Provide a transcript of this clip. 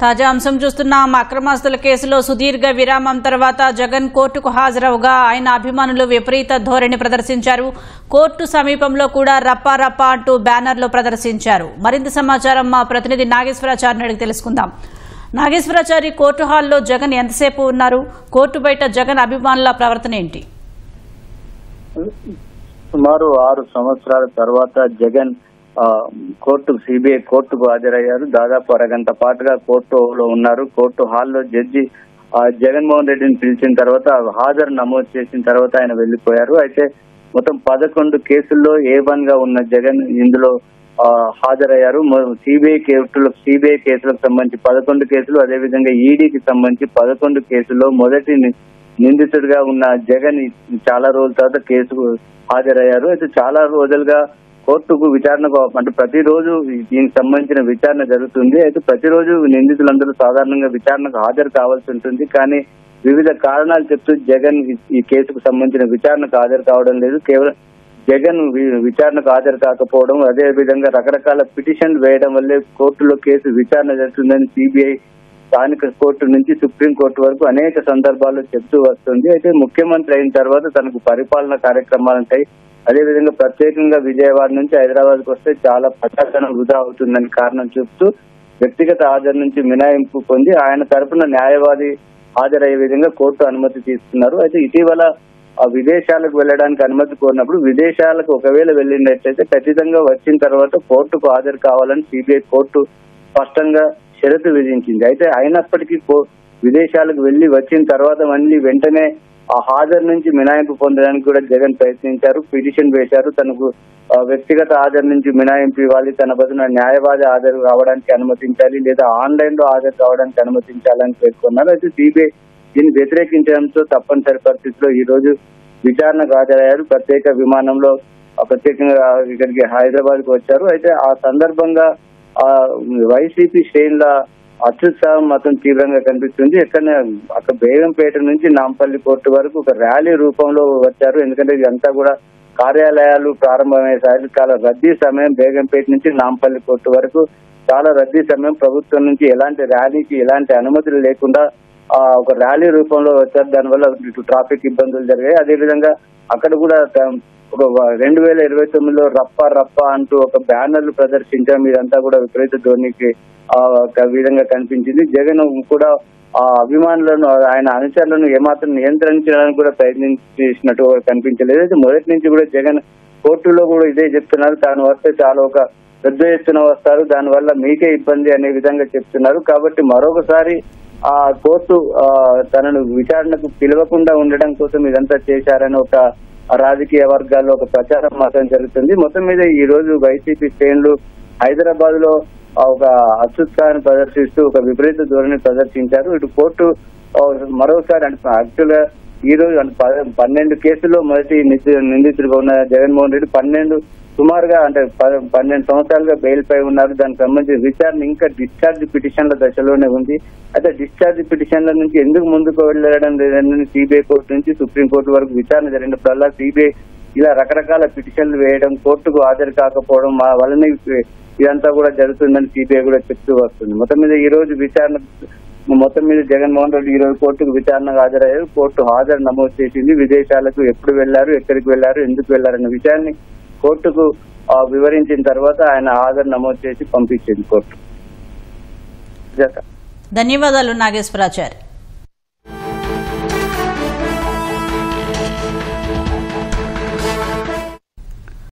తాజా అంశం చూస్తున్నాం. అక్రమాస్తుల కేసులో సుదీర్ఘ విరామం తర్వాత జగన్ కోర్టుకు హాజరవగా ఆయన అభిమానులు విపరీత ధోరణి ప్రదర్శించారు. కోర్టు సమీపంలో కూడా రప్పా రప్పా అంటూ బ్యానర్లు ప్రదర్శించారు. మరింత సమాచారం మా ప్రతినిధి నాగేశ్వరాచారిని అడిగి తెలుసుకుందాం. నాగేశ్వరాచారి, కోర్టు హాల్లో జగన్ ఎంతసేపు ఉన్నారు? కోర్టు బయట జగన్ అభిమానుల ప్రవర్తన ఏంటి? సుమారు 6 సంవత్సరాల తర్వాత జగన్ సిబిఐ కోర్టుకు హాజరయ్యారు. దాదాపు అరగంట పాటుగా కోర్టులో ఉన్నారు. కోర్టు హాల్లో జడ్జి జగన్మోహన్ రెడ్డిని పిలిచిన తర్వాత హాజరు నమోదు చేసిన తర్వాత ఆయన వెళ్లిపోయారు. అయితే మొత్తం 11 కేసుల్లో A1 గా ఉన్న జగన్ ఇందులో హాజరయ్యారు. సిబిఐ కేసులకు సంబంధించి 11 కేసులు, అదేవిధంగా ఈడీకి సంబంధించి 11 కేసుల్లో మొదటి నిందితుడిగా ఉన్న జగన్ చాలా రోజుల తర్వాత కేసుకు హాజరయ్యారు. అయితే చాలా రోజులుగా కోర్టుకు విచారణకు అంటే ప్రతిరోజు దీనికి సంబంధించిన విచారణ జరుగుతుంది. అయితే ప్రతిరోజు నిందితులందరూ సాధారణంగా విచారణకు హాజరు కావాల్సి ఉంటుంది. కానీ వివిధ కారణాలు చెప్తూ జగన్ ఈ కేసుకు సంబంధించిన విచారణకు హాజరు కావడం లేదు. కేవలం జగన్ విచారణకు హాజరు కాకపోవడం, అదే విధంగా రకరకాల పిటిషన్లు వేయడం వల్లే కోర్టులో కేసు విచారణ జరుగుతుందని సిబిఐ స్థానిక కోర్టు నుంచి సుప్రీంకోర్టు వరకు అనేక సందర్భాల్లో చెప్తూ వస్తుంది. అయితే ముఖ్యమంత్రి అయిన తర్వాత తనకు పరిపాలన కార్యక్రమాలుంటాయి. అదేవిధంగా ప్రత్యేకంగా విజయవాడ నుంచి హైదరాబాద్కు వస్తే చాలా ప్రజాధనం వృధా అవుతుందని కారణం చెప్తూ వ్యక్తిగత హాజరు నుంచి మినహాయింపు పొంది ఆయన తరఫున న్యాయవాది హాజరయ్యే విధంగా కోర్టు అనుమతి తీసుకున్నారు. అయితే ఇటీవల విదేశాలకు వెళ్లడానికి అనుమతి కోరినప్పుడు విదేశాలకు ఒకవేళ వెళ్ళినట్లయితే ఖచ్చితంగా వచ్చిన తర్వాత కోర్టుకు హాజరు కావాలని సిబిఐ కోర్టు స్పష్టంగా షరతు విధించింది. అయితే అయినప్పటికీ విదేశాలకు వెళ్లి వచ్చిన తర్వాత మళ్ళీ వెంటనే ఆ హాజరు నుంచి మినహాయింపు పొందడానికి కూడా జగన్ ప్రయత్నించారు. పిటిషన్ వేశారు. తనకు వ్యక్తిగత హాజరు నుంచి మినహాయింపు ఇవ్వాలి, తన బదులు న్యాయవాది హాజరు కావడానికి అనుమతించాలి, లేదా ఆన్లైన్ లో హాజరు కావడానికి అనుమతించాలని పేర్కొన్నారు. అయితే సిబిఐ దీన్ని వ్యతిరేకించడంతో తప్పనిసరి పరిస్థితిలో ఈ రోజు విచారణకు హాజరయ్యారు. ప్రత్యేక విమానంలో ప్రత్యేకంగా ఇక్కడికి హైదరాబాద్ కు వచ్చారు. అయితే ఆ సందర్భంగా వైసీపీ శ్రేణుల అత్యుత్సాహం మాత్రం తీవ్రంగా కనిపిస్తుంది. అక్కడ బేగంపేట నుంచి నాంపల్లి కోర్టు వరకు ఒక ర్యాలీ రూపంలో వచ్చారు. ఎందుకంటే ఇదంతా కూడా కార్యాలయాలు ప్రారంభమయ్యేసరికి చాలా రద్దీ సమయం. బేగంపేట నుంచి నాంపల్లి కోర్టు వరకు చాలా రద్దీ సమయం. ప్రభుత్వం నుంచి ఎలాంటి ర్యాలీకి ఎలాంటి అనుమతులు లేకుండా ఒక ర్యాలీ రూపంలో వచ్చారు. దానివల్ల ఇటు ట్రాఫిక్ ఇబ్బందులు జరిగాయి. అదేవిధంగా అక్కడ కూడా ఒక 2029లో రప్పా రప్పా అంటూ ఒక బ్యానర్లు ప్రదర్శించడం, ఇదంతా కూడా విపరీత ధోరణికి విధంగా కనిపించింది. జగన్ కూడా ఆ అభిమానులను, ఆయన అనుచరులను ఏమాత్రం నియంత్రించడానికి కూడా ప్రయత్నించినట్టు కనిపించలేదు. అయితే మొదటి నుంచి కూడా జగన్ కోర్టులో కూడా ఇదే చెప్తున్నారు. తాను వస్తే చాలా ఒక పెద్ద ఎత్తున వస్తారు, దానివల్ల మీకే ఇబ్బంది అనే విధంగా చెప్తున్నారు. కాబట్టి మరొకసారి ఆ కోర్టు తనను విచారణకు పిలవకుండా ఉండడం కోసం ఇదంతా చేశారని ఒక రాజకీయ వర్గాల్లో ఒక ప్రచారం మాత్రం జరుగుతుంది. మొత్తం మీద ఈ రోజు వైసీపీ శ్రేణులు హైదరాబాద్ లో ఒక అత్యుత్సాహాన్ని ప్రదర్శిస్తూ ఒక విపరీత ధోరణి ప్రదర్శించారు. ఇటు కోర్టు మరోసారి యాక్చువల్ గా ఈ రోజు 12 కేసుల్లో మొదటి నిందితుడిగా ఉన్న జగన్మోహన్ రెడ్డి సుమారుగా 12 సంవత్సరాలుగా బెయిల్ పై ఉన్నారు. దానికి సంబంధించిన విచారణ ఇంకా డిశ్చార్జ్ పిటిషన్ల దశలోనే ఉంది. అయితే డిశ్చార్జ్ పిటిషన్ల నుంచి ఎందుకు ముందుకు వెళ్ళడం లేదని సిబిఐ కోర్టు నుంచి సుప్రీంకోర్టు వరకు విచారణ జరిగినప్పుడల్లా సిబిఐ ఇలా రకరకాల పిటిషన్లు వేయడం, కోర్టుకు హాజరు కాకపోవడం వలన ఇదంతా కూడా జరుగుతుందని సిబిఐ కూడా చెప్తూ వస్తుంది. మొత్తం మీద జగన్మోహన్ రెడ్డి ఈ రోజు కోర్టుకు విచారణకు హాజరయ్యారు. కోర్టు హాజరు నమోదు చేసింది. విదేశాలకు ఎప్పుడు వెళ్లారు, ఎక్కడికి వెళ్లారు, ఎందుకు వెళ్లారన్న విషయాన్ని కోర్టుకు వివరించిన తర్వాత ఆయన హాజరు నమోదు చేసి పంపించింది కోర్టు. ధన్యవాదాలు నాగేశ్వరాచారి.